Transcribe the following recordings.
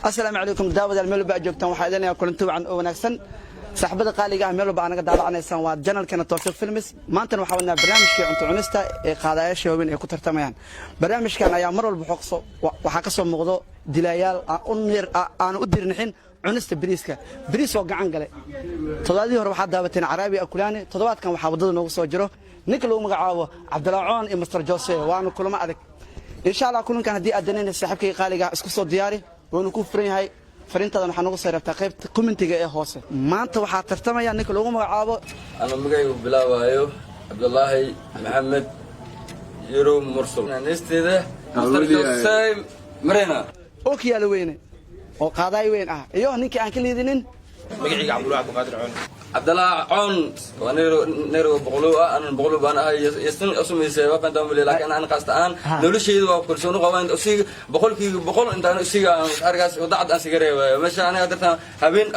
السلام عليكم داود الملو بقى جوجتان waxaa idin kulanti wacan oo wanaagsan saxbada qaaliga ah meel baa naga daawacanaysan waa channelkana Tawfiq Films maanta waxa wadnaa barnaamijka cunto cunista ee qaadayaasha haween ay ku tartamayaan barnaamijkan ayaa mar walba waxa ka soo muuqdo dilayaal aan u dirnixin cunista bariis oo gacan gale todobaadii hore waxa daawateen Arabi Akulaani todobaadkan waxa wadada noogu soo jiro ninka lagu magacaabo Cabdullah Coon iyo Mr Jose waana kulamo adag insha Allah kulankan hadii aad danayna saxibkay qaaliga isku soo diyaari وأنا كوف فريهاي فرينتا أنا حنقول صير تقريب كومنتي جاي هوسة ما أنت واحد ترتمي يعني كل يوم عابو أنا مجاي بلا وهايو عبد الله محمد يرو مرسل نستي ده مستر مرينا أوكي يا لوينه وقاضي وين أيوه نيك أنكل يدينين مجاي عبد الله عبد القادر عون عبد الله عون ونيرو بقولوا أنا بقولوا بأنا يستن أسمي سوا كنت أقول لكن أنا قصدان نقول شيء وأقول شنو قوان أسيج بقول أنت أنا أسيج أرجع وضعت أسيجري مش أنا قدرت هبين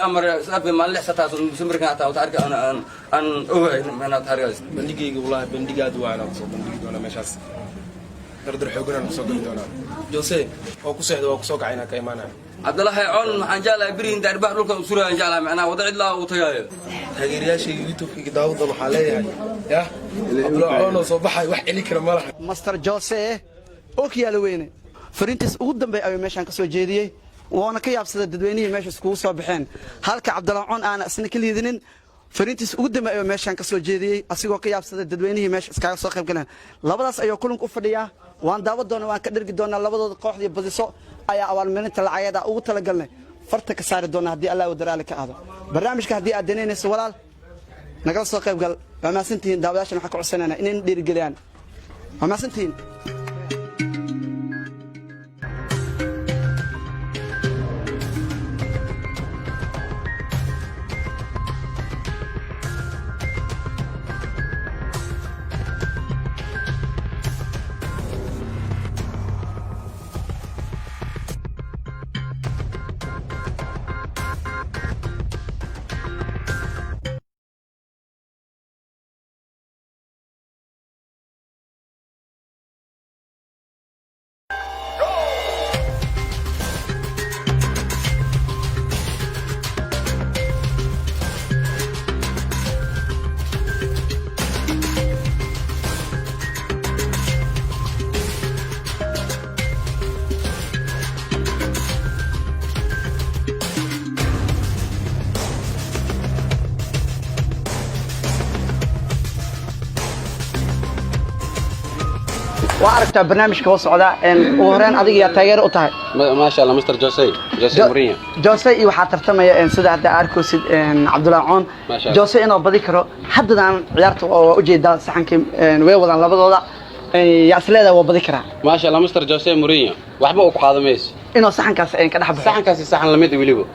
أمر سأب ما لح ستة سمر كنا تعود أرجع أنا أنا أرجع بندقي والله بندقي دوا أنا بندقي أنا مش هس نقدر حقنا نسوق دونا جوسي أو كسيد أو كسوق عينك كيمانا عبد الله عون حنجالة برين دار بحر لكم سورة حنجالة معنا وضع الله وطيايا تغيير يا شيء يوتيوب في داود الله عليه يا عبد الله عون صباحي وح إليك لما راح مستر جوسي أوكي يا لوينه فرينتس قدام بي أبي ماشان كسو جيدية وأنا كي أبصد الدوينية ماشي سكوس صباحين هالك عبد الله عون أنا أصلا كل يدين فرينتس قدام أبي ماشان كسو جيدية أسيقو كي أبصد الدوينية ماشي سكاي صاحب كلام لبلاس أيو كلهم كفديا وأنا داود دونا وأنا كدرك دونا لبض قاعد يبديسو أي أول من العيادة أو تلقلنا فرتك صار دونا هدي الله ودرالك هذا برنامج كهدي أدنين سوالال نقل صاحب قال وما سنتين داود عشان حكوا عسنا إنين دير جليان وما سنتين وعرفت برنامج كوس عدا وهران أديك يا تاجر أطهر ما شاء الله مستر جوسي مورينيو جوسي وحترتم يا سيد عبد أركوس عبد الله عون جوسي أنا بذكره حد عن عيارته وأجد سحن كم ويوضع لبضة يا سلالة وبذكره ما شاء الله مستر جوسي مورينيو وحبه هذا ميس إنه سحن كاس كده حب سحن كاس سحن لميت ويليبو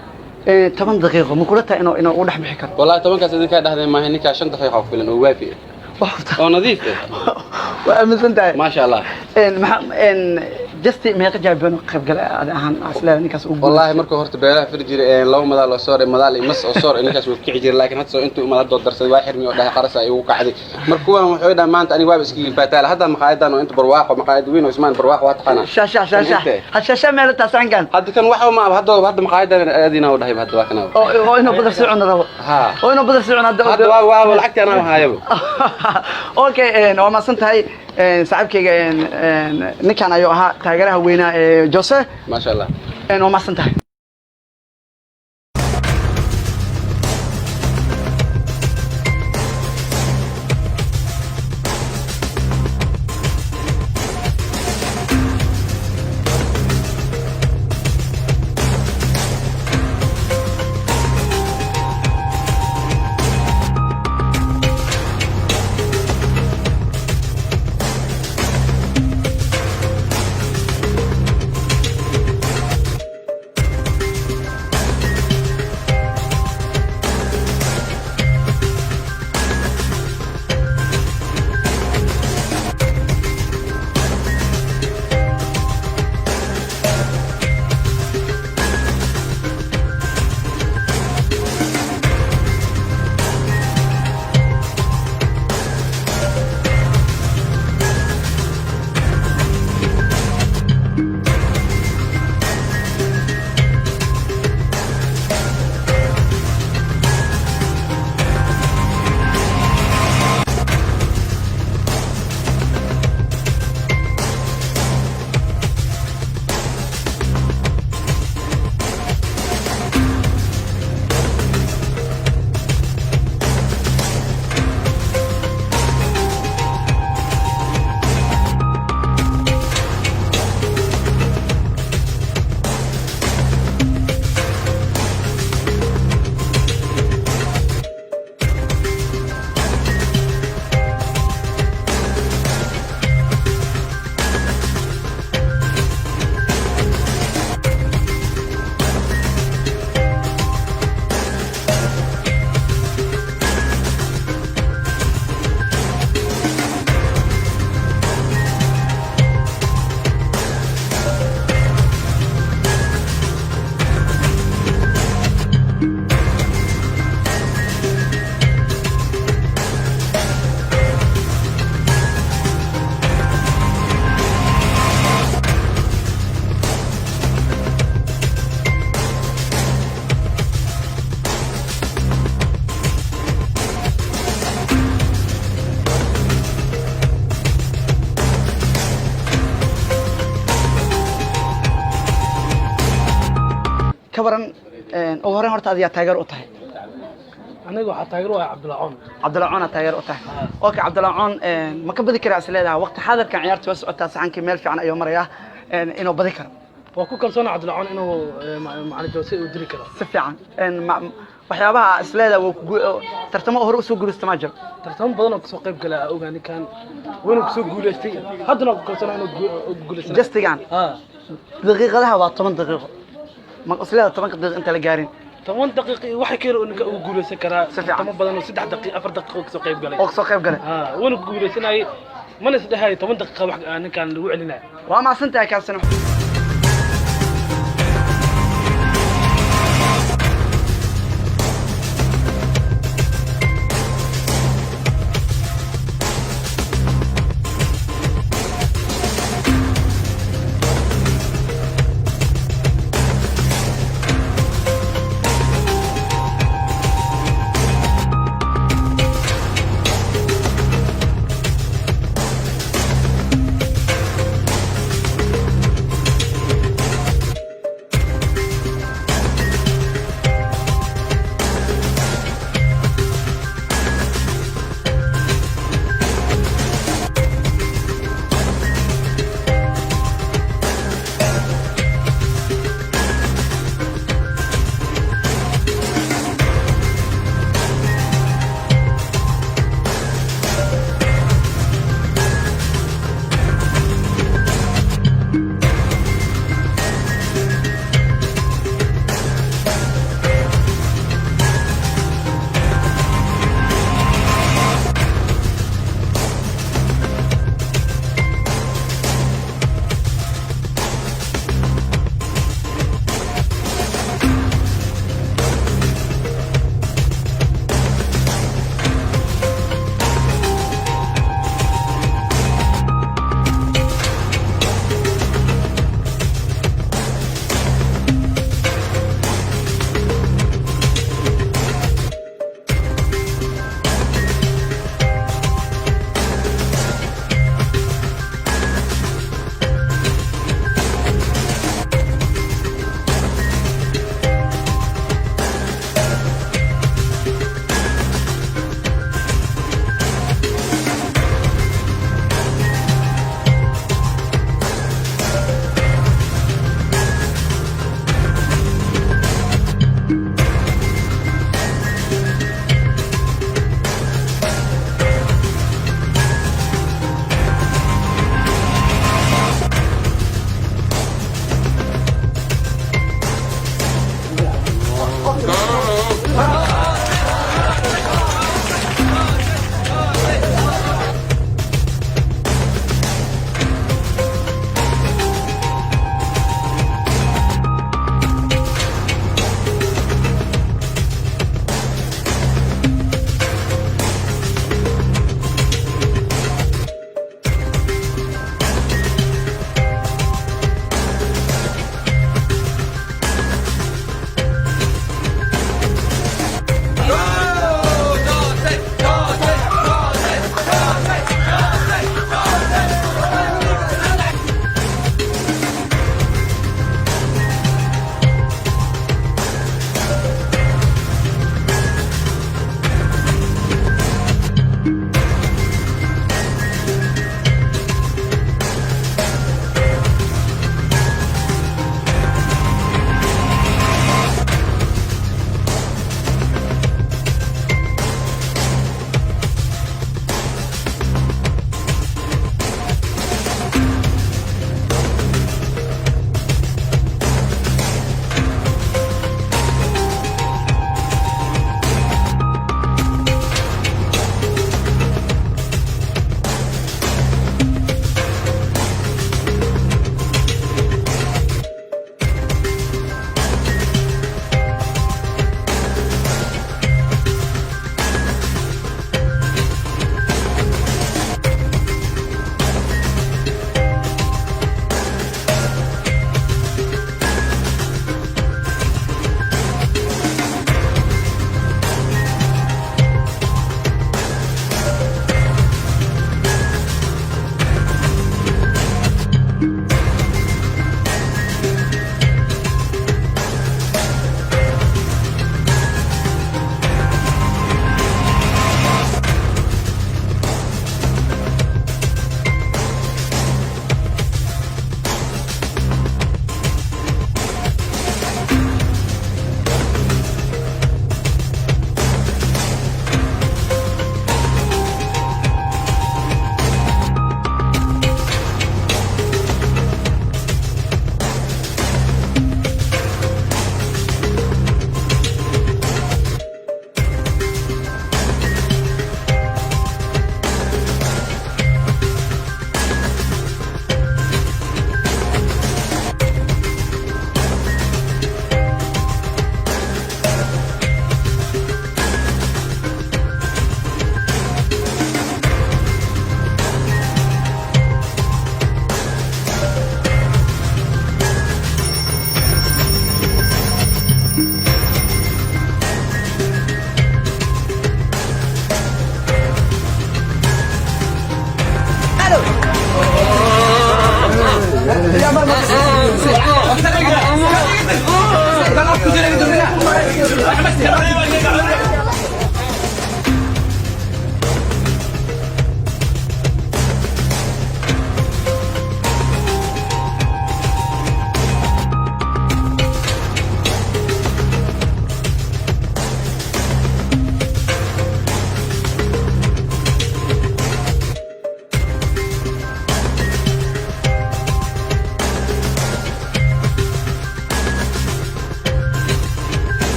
8 دقيقة مقولتها إنه ودح بحكر والله 8 كاس إذا كان هذا ما هي نكاش 5 دقيقة فيلن ووافي نظيف وأمس أنت ما شاء الله إن جستي ما يقجع بينه قبل عن أصلا نكاس والله مركو هرت بيلا فرجير لو مدال صار مدال مس صار نكاس وكعجير لكن هتسو أنتم مدال ضد درس واحد مية ده قرصة يوقعدي مركو محيدا ما أنت أنا وابس كي البتال هذا مقاعدنا وأنت برواق ومقاعد وين واسمان برواق واتقنا شاشة هالشاشة ما لها تسعين كان هذا كان واحد ما هذا مقاعدنا أدينا وده هذا واحنا أو إنه بدر سعون هذا ها أو إنه بدر سعون هذا والحكي أنا وهايبه أوكي وما صنت هاي صاحبك نكان أيوها تاجرها وينا جوسة ما شاء الله وما صنت هاي ugu horreyn horta adiyaa taageer u tahay aniga waxaa taageer u ah cabdilaacoon cabdilaacoona taageer u tahay okay cabdilaacoon ma ka badi karaa is leedahay waqti xaadirkan ciyaarta waa socotaa saxankii meel fiican ayuu marayaa inuu badi karo waa ku kalsoona cabdilaacoon inuu macalin Jose uu diri karo si fiican waxyaabaha is leedahay tartamo hore u soo guulaysta ma jiro tartamo badan oo kasoo qayb galay ogaani kan weyn ku soo guulaystay haddana ku kalsoona inuu guulaystay jastigan daqiiqadaha waa 10 daqiiqo ma is leedahay 10 daqiiqo inta la gaarin 10 daqiiqo waxa kale ninka uu guulaysan karaa tartamo badan oo 3 daqiiqo 4 daqiiqo kasoo qayb galay oo kasoo qayb galay weyn ku guulaysanay mana isdhahay 10 daqiiqo wax ninkan lagu celinay waa ma santahay kaasina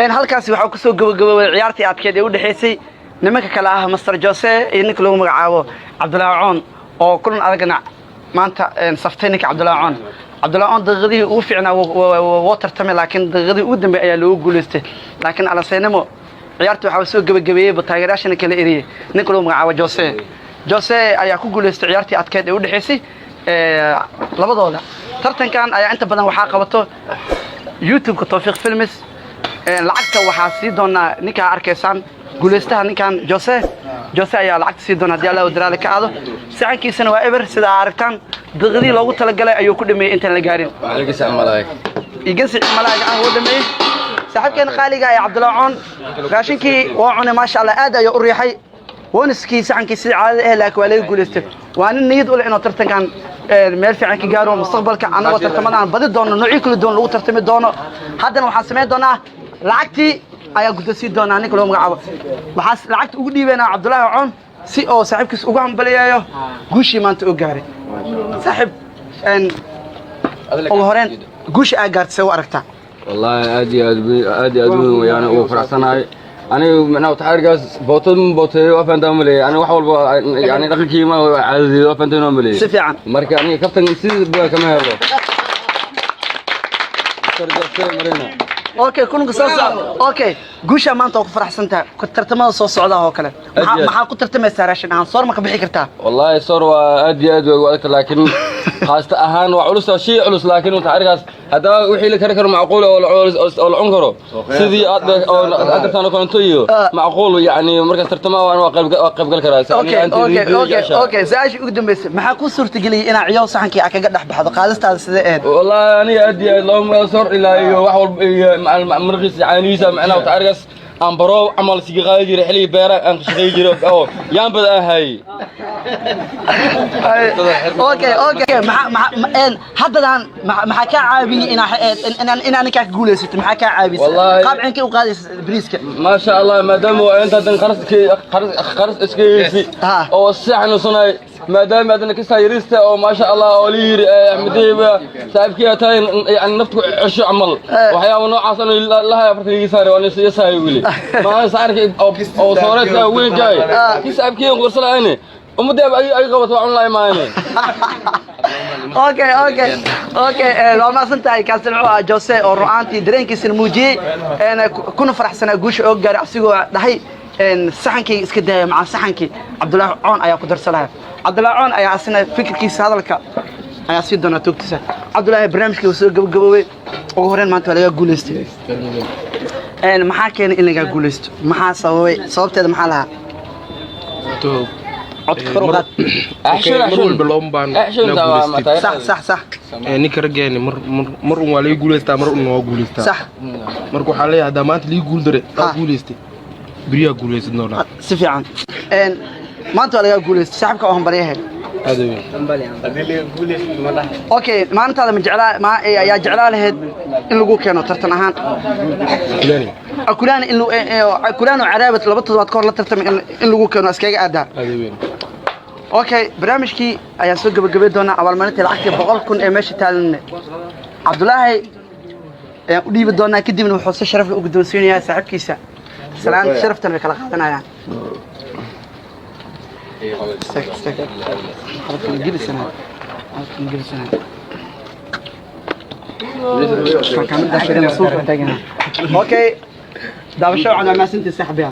halkaasi waxa uu kusoo gabagaboway ciyaartii adkeed ee u dhaxaysay nimanka kale ah Master Jose iyo ninka lagu magacaabo Cabdullaahi Coon oo kulan adagna maanta saftay ninka Cabdullaahi Coon daqiiqadii uu fiicnaa wuu tartamay laakiin daqiiqadii ugu dambeeyay ayaa loogu guuleystay laakiin alaseynimo ciyaartii waxa uu soo gabagabeeyay taageerayaashana kala eriyay ninka lagu magacaabo Jose ayaa ku guuleystay ciyaartii adkeed ee u dhaxaysay labadooda tartankan ayaa inta badan waxa qabato YouTube-ka Tawfiiq Films lacagta waxaa sii doonaa ninka arkaysaan guuleystaha ninkan Jose ayaa lacagta sii doona hadii Allah u diraale ka aado saxankiisana waa eber sida aragtaan daqiiqadii loogu talagalay ayuu ku dhameeyay intaan la gaarin igasi malaa'ig ah oo dhameeyay saaxiibkeen qaaliga ay Cabdullaahi Coon raashinkii waa cunay ma sha Allah aad ayuu u riixay woniskii saxankiisa caadada ah laakiin waa laga guuleystay waa nin niyad u leh inuu tartankan meel fiican ka gaaro mustaqbalka anagoo tartamadaan badi doono noocyo kala duwan lagu tartami doono haddana waxaan sameyn doonaa lacagtii ayaa guddoonsi doonaa ninka loo magacaabo waxaa lacagta ugu dhiibaynaa Cabdullaahi Coon si oo saaxiibkiis ugu hambaliyayo guushii maanta oo gaaray saaxiib ugu horeen guushi aa gaartay u aragtaa wallahi aad wayaan ugu faraxsanahay aniga macnaha taxarigaas bootay afanta malay aniga wax walba yani dhaqankii ma caadadii afanta noo malay si fiican marka aniga kaftan sidii kama helo اوكي كلكم سoo اوكي guusha maanta oo ku faraxsantaa ku tartamada soo socda oo kale maxaa ku tartamaysaa raashin aan soor ma ka bixi kartaa wallahi soor waa aad u adag laakiin qaasta ahaan waa culus shay culus laakiin taariikhas hada wixii la kari karo macquul oo la cun karo sidii aad adartaan koonto iyo macquul yani marka tartamada waa qayb gal karaa اوكي saashi ugu dambeysay maxaa ku suurtageliyay inaa ciyaw saxankii kaga dhax baxdo qaadistaada sidee eed wallahi aniga aad loo ma soor ilaa iyo wax walba marqiis caaniisa macnaha taariikhas aan baro amal sigi qaadi jiray xilli beera aan shaqay jiray oo yaan bad ahay اوكي haddan maxaa ka caabiyay inaan ka guuleysatay maxaa ka caabisay qaabcinkii u qaadaysa briiska ma sha Allah maadaama inta dan qaras iskaysi oo saxan sunay maadaama adana ka saayirista oo ma sha Allah oo liir ahmadiba saabkiya tahay yani naftu cisho amal waxyaabo noocaas oo la afartii saaray oo si saayo wili ma saarkii oo sooreedka weyn jaay kisaabkiin qorsalaayne ummadda ay qabato online maayne اوكي لو ما سنتاي كاسلعوا Jose oo ru'aantii dareenkiisa muujiyay kuna faraxsanaa guusha oo gaaray asigoo dhahay saxankii iska daayay maca saxankii Cabdullaahi Coon ayaa ku darsanaya Cabdullaahi Coon ayaa asna fikirkiisa hadalka ayaa sii doona toogtiisa Cabdullaahi barnaamijkii uu soo gabagaboway ugu horeen maanta laga guuleystay maxaa keenay in laga guuleysto maxaa sababteeda maxaa lahaa عطكروغات مرول بالأمبان صح نكرجاني مر ولا يقول استا مر إنه يقول استا صح مركو حاليا هذا ما تلي يقول دري يقول استا بريا يقول استا نونا سفي عن ما أنت ولا يقول استا شعبك أهم بريه هذا اوكي ما أنت هذا من جعله ما يا جعله هاد إن لقوا كانوا ترتنهان أكلان إنه أكلان وعرابة لبطة واتكور لا ترتم إن لقوا كانوا أسكاج أدا اوكي برنامجكي ayaa soo gabagabay doona abaalmarinta lacagta 100 kun ee meesha taalan Cabdullaahi u dhiibi doona kadibna wuxuu si sharaf leh ugu doonsiinayaa saaxiibkiisa salaan sharaftan kala qaadanayaan اوكي دابشو عنا ما سنتي سحبها